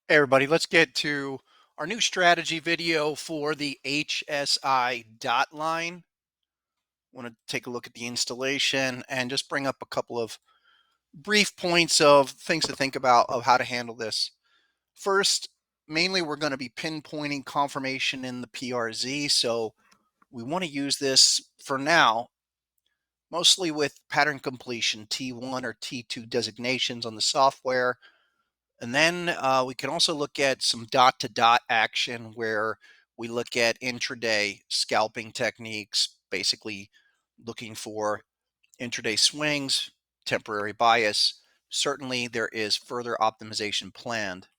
Hey everybody, let's get to our new strategy video for the HSI dot line. Want to take a look at the installation and just bring up a couple of brief points of things to think about of how to handle this. First, mainly we're going to be pinpointing confirmation in the PRZ, so we want to use this for now mostly with pattern completion T1 or T2 designations on the software. And then we can also look at some dot to dot action where we look at intraday scalping techniques, basically looking for intraday swings, temporary bias. Certainly, there is further optimization planned.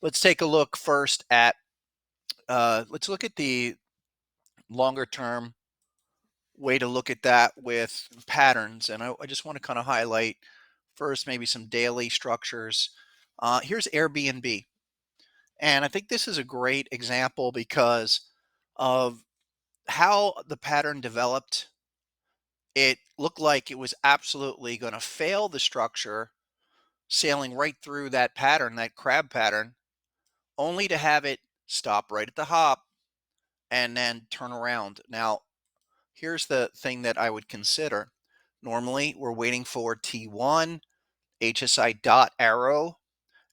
Let's take a look first at, let's look at the longer term way to look at that with patterns. And I just want to kind of highlight first maybe some daily structures. Here's Airbnb. And I think this is a great example because of how the pattern developed. It looked like it was absolutely going to fail the structure, sailing right through that pattern, that crab pattern, only to have it stop right at the hop and then turn around. Now, here's the thing that I would consider. Normally, we're waiting for T1, HSI dot arrow,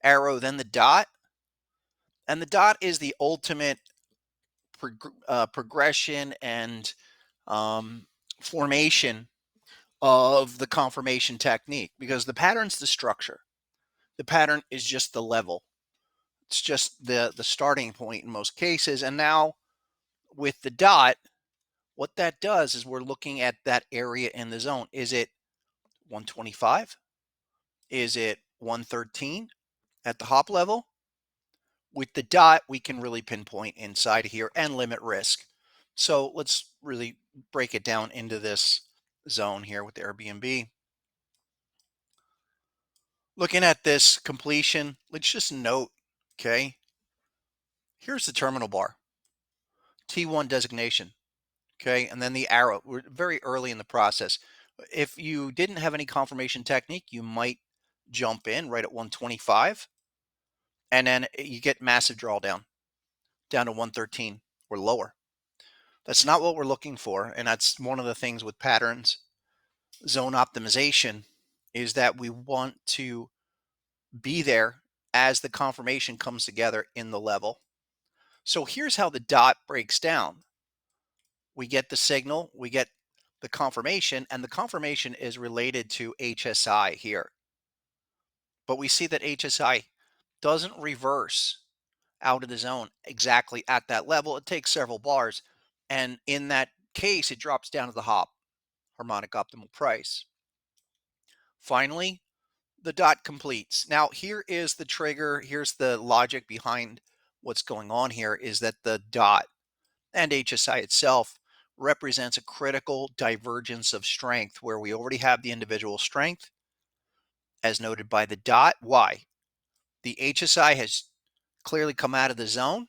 arrow, then the dot. And the dot is the ultimate progression and um, formation of the confirmation technique, because the pattern's the structure. The pattern is just the level. It's just the starting point in most cases. And now with the dot, what that does is we're looking at that area in the zone. Is it 125? Is it 113 at the hop level? With the dot, we can really pinpoint inside here and limit risk. So let's really break it down into this zone here with the Airbnb. Looking at this completion, let's just note, okay, here's the terminal bar, T1 designation, okay, and then the arrow. We're very early in the process. If you didn't have any confirmation technique, you might jump in right at 125, and then you get massive drawdown down to 113 or lower. That's not what we're looking for, and that's one of the things with patterns, zone optimization, is that we want to be there as the confirmation comes together in the level. So here's how the dot breaks down. We get the signal, we get the confirmation, and the confirmation is related to HSI here. But we see that HSI doesn't reverse out of the zone exactly at that level. It takes several bars. And in that case, it drops down to the hop, harmonic optimal price. Finally, the dot completes. Now, here is the trigger. Here's the logic behind what's going on here, is that the dot and HSI itself represents a critical divergence of strength where we already have the individual strength as noted by the dot. Why? The HSI has clearly come out of the zone.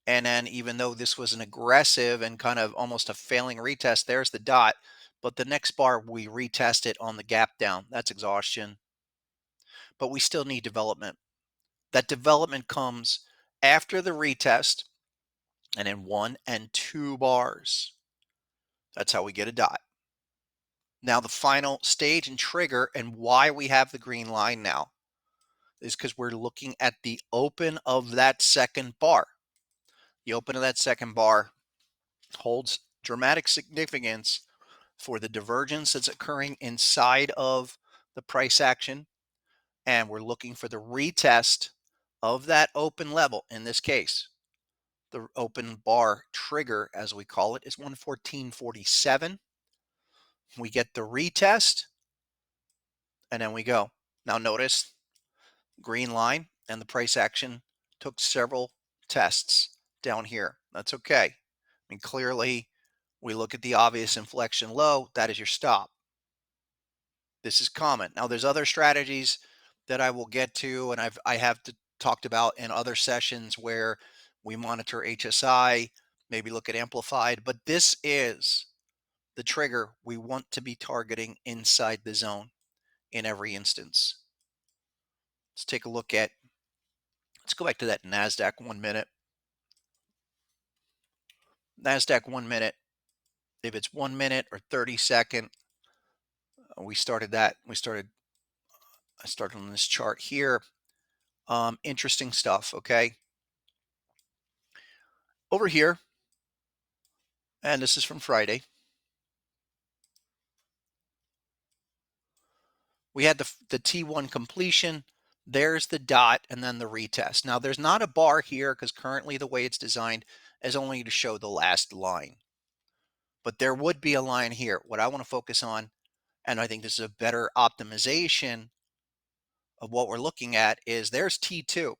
And then even though this was an aggressive and kind of almost a failing retest, there's the dot. But the next bar, we retest it on the gap down. That's exhaustion. But we still need development. That development comes after the retest and in 1 and 2 bars. That's how we get a dot. Now, the final stage and trigger and why we have the green line now is because we're looking at the open of that second bar. The open of that second bar holds dramatic significance for the divergence that's occurring inside of the price action. And we're looking for the retest of that open level. In this case, the open bar trigger, as we call it, is 114.47. We get the retest, and then we go. Now notice green line and the price action took several tests down here. That's okay. I mean, clearly we look at the obvious inflection low. That is your stop. This is common. Now there's other strategies that I will get to, and I have talked about in other sessions where we monitor HSI, maybe look at amplified, but this is the trigger we want to be targeting inside the zone in every instance. Let's take a look at Let's go back to that Nasdaq 1 minute. Nasdaq 1 minute. If it's 1 minute or 30 second, we started that. I started on this chart here. Interesting stuff. Okay. Over here, and this is from Friday. We had the T1 completion. There's the dot and then the retest. Now there's not a bar here because currently the way it's designed is only to show the last line. But there would be a line here. What I want to focus on, and I think this is a better optimization of what we're looking at, is there's T2.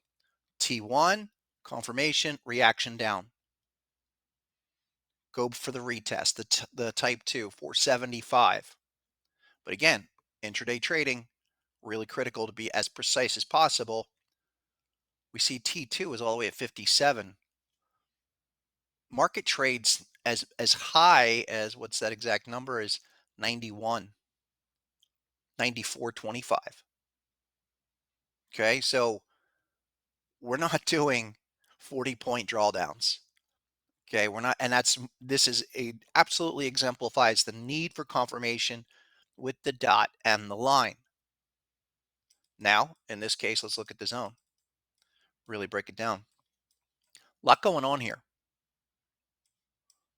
T1, confirmation, reaction down. Go for the retest, the type 2, 475. But again, intraday trading, really critical to be as precise as possible. We see T2 is all the way at 57. Market trades as high as, what's that exact number, is 91, 94.25. Okay, so we're not doing 40-point drawdowns. Okay, we're not, and this is absolutely exemplifies the need for confirmation with the dot and the line. Now, in this case, let's look at the zone. Really break it down. A lot going on here.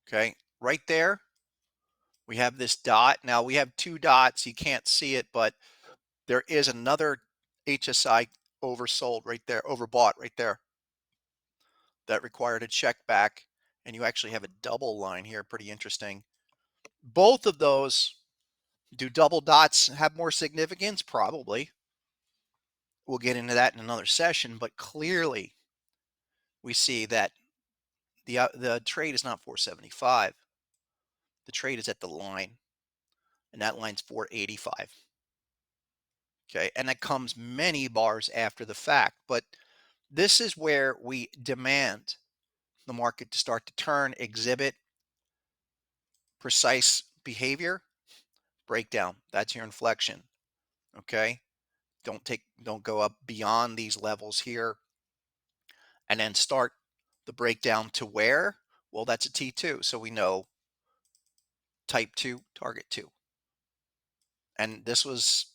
Okay, right there, we have this dot. Now we have two dots. You can't see it, but there is another HSI oversold right there, overbought right there. That required a check back, and you actually have a double line here. Pretty interesting. Both of those, do double dots have more significance? Probably. We'll get into that in another session, but clearly we see that the trade is not 475. The trade is at the line, and that line's 485. Okay, and that comes many bars after the fact, but this is where we demand the market to start to turn, exhibit precise behavior, breakdown. That's your inflection. Okay, don't go up beyond these levels here, and then start the breakdown to where? Well, that's a T2, so we know type 2, target 2. And this was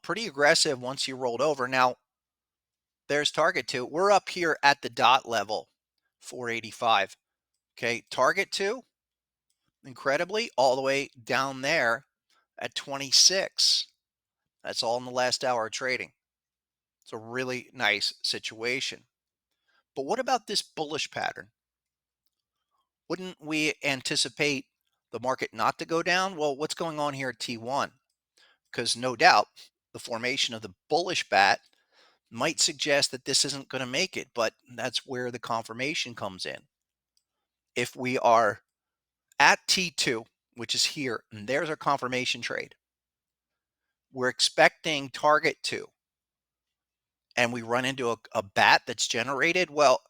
pretty aggressive once you rolled over. Now, there's target 2. We're up here at the dot level, 485. Okay, target 2, incredibly, all the way down there at 26. That's all in the last hour of trading. It's a really nice situation. But what about this bullish pattern? Wouldn't we anticipate the market not to go down? Well, what's going on here at T1? Because no doubt the formation of the bullish bat might suggest that this isn't going to make it, but that's where the confirmation comes in. If we are at T2, which is here, and there's our confirmation trade, we're expecting target 2, and we run into a bat that's generated, well,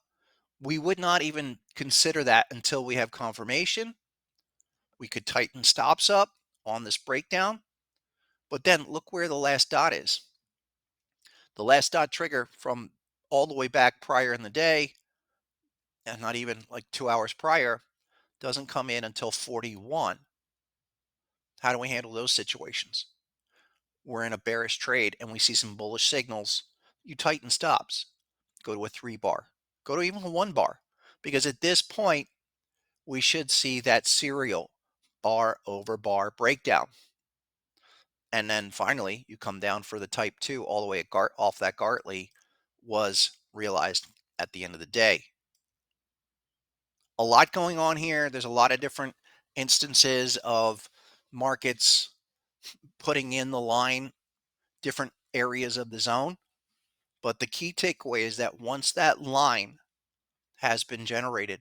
we would not even consider that until we have confirmation. We could tighten stops up on this breakdown, but then look where the last dot is. The last dot trigger from all the way back prior in the day, and not even like 2 hours prior, doesn't come in until 41. How do we handle those situations? We're in a bearish trade and we see some bullish signals. You tighten stops, go to a 3 bar, go to even a 1 bar, because at this point, we should see that serial bar over bar breakdown. And then finally, you come down for the type 2 all the way off that Gartley was realized at the end of the day. A lot going on here. There's a lot of different instances of markets putting in the line, different areas of the zone. But the key takeaway is that once that line has been generated,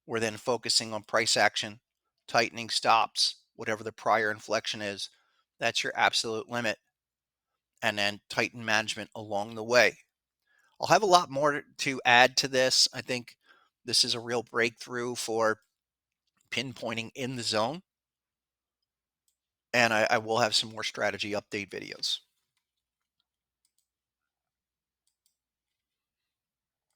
we're then focusing on price action, tightening stops, whatever the prior inflection is. That's your absolute limit. And then tighten management along the way. I'll have a lot more to add to this. I think this is a real breakthrough for pinpointing in the zone. And I will have some more strategy update videos.